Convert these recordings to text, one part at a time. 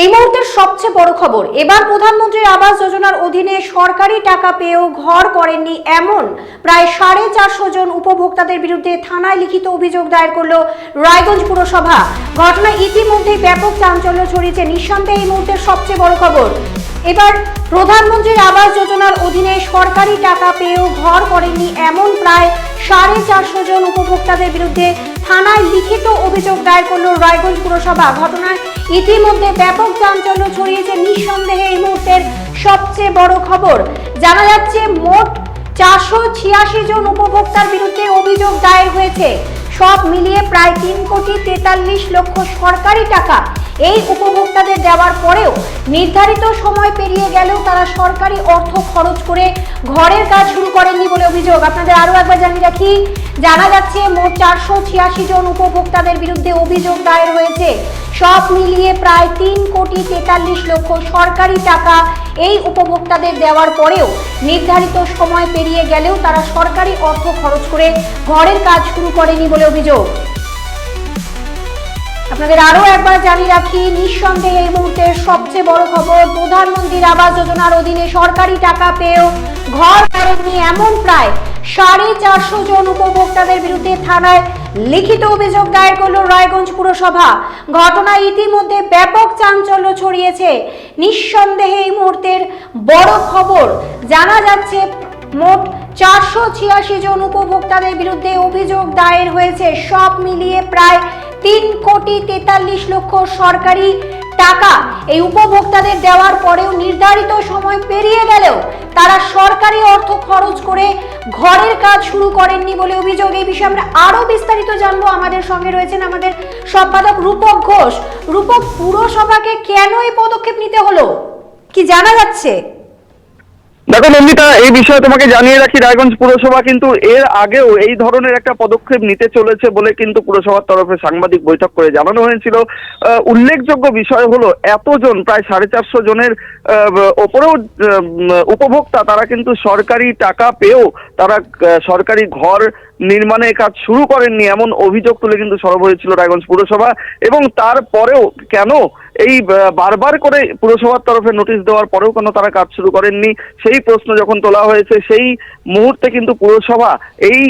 এই মুহূর্তের সবচেয়ে বড় খবর, এবার প্রধানমন্ত্রীর আবাস যোজনার অধীনে সরকারি টাকা পেয়েও ঘর করেননি এমন প্রায় 450 জন উপভোক্তাদের বিরুদ্ধে থানায় লিখিত অভিযোগ দায়ের করল রায়গঞ্জ পুরসভা। ঘটনা ইতিমধ্যেই ব্যাপক চাঞ্চল্য ছড়িয়েছে। নিঃসন্দেহে এই মুহূর্তের সবচেয়ে বড় খবর, এবার প্রধানমন্ত্রীর আবাস যোজনার অধীনে সরকারি টাকা পেয়েও ঘর করেননি এমন প্রায় 450 জন উপভোক্তাদের বিরুদ্ধে থানায় লিখিত অভিযোগ দায়ের করল রায়গঞ্জ পুরসভা। ঘটনায় ইতিমধ্যে ব্যাপক চাঞ্চল্য ছড়িয়েছে। নিঃসন্দেহে এই মুহূর্তের সবচেয়ে বড় খবর, জানা যাচ্ছে মোট 486 জন উপভোক্তার বিরুদ্ধে অভিযোগ দায়ের হয়েছে। সব মিলিয়ে প্রায় 3,43,00,000 সরকারি টাকা এই উপভোক্তাদের দেওয়ার পরেও নির্ধারিত সময় পেরিয়ে গেলেও তারা সরকারি অর্থ খরচ করে ঘরের কাজ শুরু করেননি বলে অভিযোগ। আপনাদের আরো একবার জানিয়ে রাখি, জানা যাচ্ছে মোট 486 জন উপভোক্তাদের বিরুদ্ধে অভিযোগ দায়ের হয়েছে। সব মিলিয়ে প্রায় 3,43,00,000 সরকারি টাকা এই উপভোক্তাদের দেওয়ার পরেও নির্ধারিত সময় পেরিয়ে গেলেও তারা সরকারি অর্থ খরচ করে ঘরের কাজ শুরু করেনি বলে অভিযোগ। আপনাদের আরো একবার জানিয়ে রাখি, নিঃসন্দেহে এই মুহূর্তের সবচেয়ে বড় খবর, প্রধানমন্ত্রীর আবাস যোজনার অধীনে সরকারি টাকা পেয়েও ঘর করেননি এমন প্রায় 450 জন উপভোক্তাদের বিরুদ্ধে থানায় লিখিত অভিযোগ দায়ের করল রায়গঞ্জ পুরসভা। ঘটনা ইতিমধ্যে ব্যাপক চাঞ্চল্য ছড়িয়েছে। নিঃসন্দেহে এই মুহূর্তের বড় খবর, জানা যাচ্ছে মোট 486 জন উপভোক্তাদের বিরুদ্ধে অভিযোগ দায়ের হয়েছে। সব মিলিয়ে প্রায় 3,43,00,000 সরকারি টাকা এই উপভোক্তাদের দেওয়ার পরেও নির্ধারিত সময় পেরিয়ে গেলেও তারা সরকারি অর্থ খরচ করে ঘরের কাজ শুরু করেননি বলে অভিযোগ। এই বিষয়ে আমরা আরো বিস্তারিত জানবো। আমাদের সঙ্গে রয়েছেন আমাদের সম্পাদক রূপক ঘোষ। রূপক, পুরসভাকে কেন এই পদক্ষেপ নিতে হলো, কি জানা যাচ্ছে? দেখো নন্দিতা, এই বিষয়ে তোমাকে জানিয়ে রাখি, রায়গঞ্জ পুরসভা কিন্তু এর আগেও এই ধরনের একটা পদক্ষেপ নিতে চলেছে বলে কিন্তু পুরসভার তরফে সাংবাদিক বৈঠক করে জানানো হয়েছিল। উল্লেখযোগ্য বিষয় হলো, এতজন প্রায় 450 জনের ওপরেও উপভোক্তা তারা কিন্তু সরকারি টাকা পেয়েও তারা সরকারি ঘর নির্মাণের কাজ শুরু করেননি এমন অভিযোগ তুলে কিন্তু সরব হয়েছিল রায়গঞ্জ পুরসভা। এবং তারপরেও কেন এই বারবার করে পুরসভার তরফে নোটিশ দেওয়ার পরেও কেন তারা কাজ শুরু করেননি সেই প্রশ্ন যখন তোলা হয়েছে, সেই মুহূর্তে কিন্তু পুরসভা এই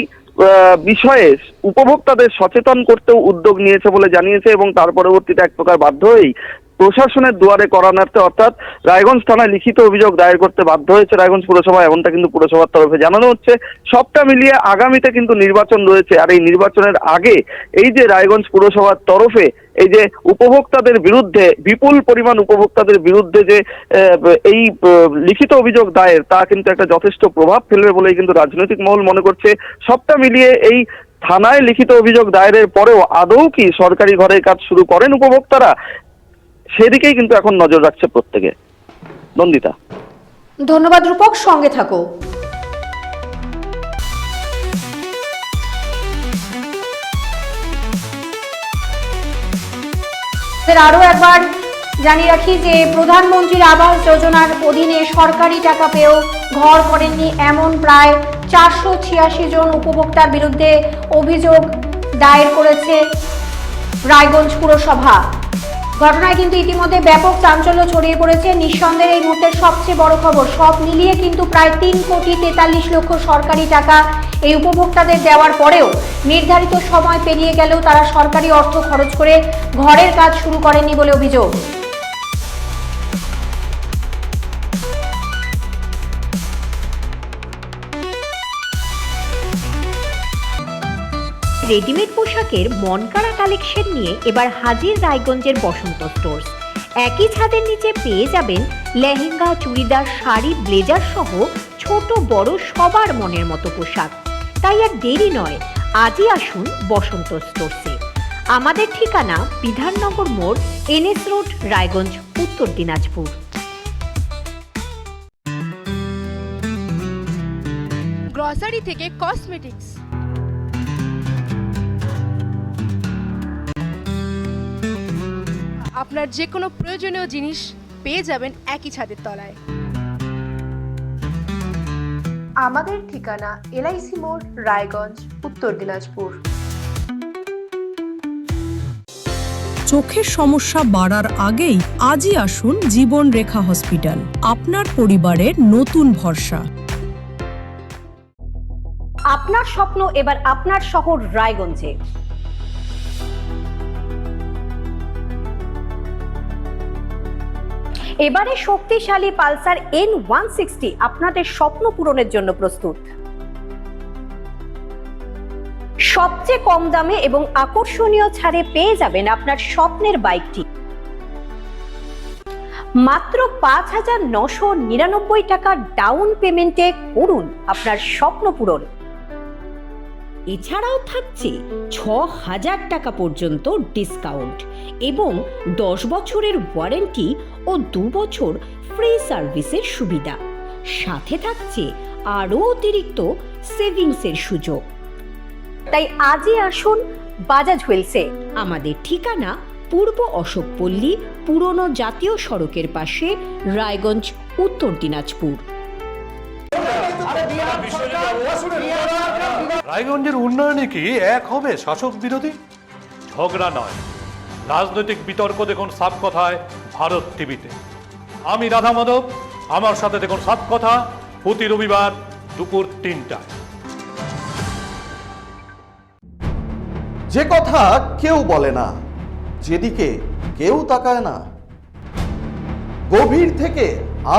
বিষয়ে উপভোক্তাদের সচেতন করতেও উদ্যোগ নিয়েছে বলে জানিয়েছে। এবং তার পরবর্তীতে এক প্রকার বাধ্য হয়েই প্রশাসনের দুয়ারে করানার্থে অর্থাৎ রায়গঞ্জ থানায় লিখিত অভিযোগ দায়ের করতে বাধ্য হয়েছে রায়গঞ্জ পুরসভা, এমনটা কিন্তু পুরসভার তরফে জানানো হচ্ছে। সবটা মিলিয়ে আগামীতে কিন্তু নির্বাচন রয়েছে, আর এই নির্বাচনের আগে এই যে রায়গঞ্জ পুরসভার তরফে এই যে উপভোক্তাদের বিরুদ্ধে বিপুল পরিমাণ উপভোক্তাদের বিরুদ্ধে যে এই লিখিত অভিযোগ দায়ের, তা কিন্তু একটা যথেষ্ট প্রভাব ফেলবে বলেই কিন্তু রাজনৈতিক মহল মনে করছে। সবটা মিলিয়ে এই থানায় লিখিত অভিযোগ দায়েরের পরেও আদৌ কি সরকারি ঘরের কাজ শুরু করেন উপভোক্তারা, সেদিকেই কিন্তু এখন নজর রাখছে প্রত্যেকে। নন্দিতা, ধন্যবাদ রূপক, সঙ্গে থাকো। আরো একবার জানিয়ে রাখি যে প্রধানমন্ত্রীর আবাস যোজনার অধীনে সরকারি টাকা পেয়েও ঘর করেননি এমন প্রায় 486 জন উপভোক্তার বিরুদ্ধে অভিযোগ দায়ের করেছে রায়গঞ্জ পুরসভা। ঘটনায় কিন্তু ইতিমধ্যে ব্যাপক চাঞ্চল্য ছড়িয়ে পড়েছে। নিঃসন্দেহে এই মুহূর্তের সবচেয়ে বড় খবর, সব মিলিয়ে কিন্তু প্রায় 3,43,00,000 সরকারি টাকা এই উপভোক্তাদের দেওয়ার পরেও নির্ধারিত সময় পেরিয়ে গেলেও তারা সরকারি অর্থ খরচ করে ঘরের কাজ শুরু করেননি বলে অভিযোগ। রেডিমেড পোশাকের মনকাড়া কালেকশন নিয়ে এবার হাজির রায়গঞ্জের বসন্ত স্টোর্স। একই ছাদের নিচে পেয়ে যাবেন লেহেঙ্গা, চুড়িদার, শাড়ি, ব্লেজার সহ ছোট বড় সবার মনের মতো পোশাক। তাই আর দেরি নয়, আজই আসুন বসন্ত স্টোর্সে। আমাদের ঠিকানা বিধাননগর মোড়, NS রোড, রায়গঞ্জ, উত্তর দিনাজপুর। গ্রসারি থেকে কসমেটিক্স, আপনার যে কোনো প্রয়োজনীয় জিনিস পেয়ে যাবেন একই ছাদের তলায়। আমাদের ঠিকানা LIC মোড়, রায়গঞ্জ, উত্তর দিনাজপুর। চোখের সমস্যা বাড়ার আগেই আজই আসুন জীবন রেখা হসপিটাল, আপনার পরিবারের নতুন ভরসা। আপনার স্বপ্ন এবার আপনার শহর রায়গঞ্জে। এবারে শক্তিশালী পালসার N160 আপনাদের স্বপ্ন পূরণের জন্য প্রস্তুত। সবচেয়ে কম দামে এবং আকর্ষণীয় ছাড়ে পেয়ে যাবেন আপনার স্বপ্নের বাইকটি। মাত্র ৫,৯৯৯ টাকা ডাউন পেমেন্টে করুন আপনার স্বপ্ন পূরণ। এছাড়াও থাকছে ৬,০০০ টাকা পর্যন্ত ডিসকাউন্ট এবং ১০ বছরের ওয়ারেন্টি ও ২ বছর ফ্রি সার্ভিসের সুবিধা। সাথে থাকছে আরও অতিরিক্ত সেভিংসের সুযোগ। তাই আজই আসুন বাজাজ হুইলসে। আমাদের ঠিকানা পূর্ব অশোকপল্লী, পুরনো জাতীয় সড়কের পাশে, রায়গঞ্জ, উত্তর দিনাজপুর। রায়গঞ্জের উন্নয়নে কি এক হবে শাসক বিরোধী? ঝগড়া নয়, রাজনৈতিক বিতর্ক দেখুন সাপ কথায় ভারত টিভিতে। আমি রাধা মাধব, আমার সাথে দেখুন সাপ কথা প্রতি রবিবার দুপুর ৩টায়। যে কথা কেউ বলে না, যেদিকে কেউ তাকায় না, গভীর থেকে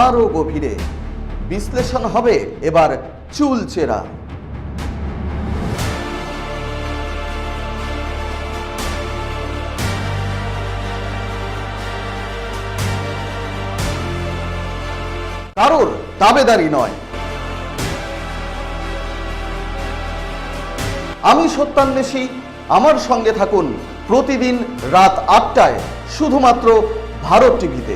আরো গভীরে বিশ্লেষণ হবে এবার চুলচেরা। কারোর দাবেদারি নয়। আমি সত্যান্বেষী, আমার সঙ্গে থাকুন প্রতিদিন রাত ৮টায় শুধুমাত্র ভারত টিভিতে।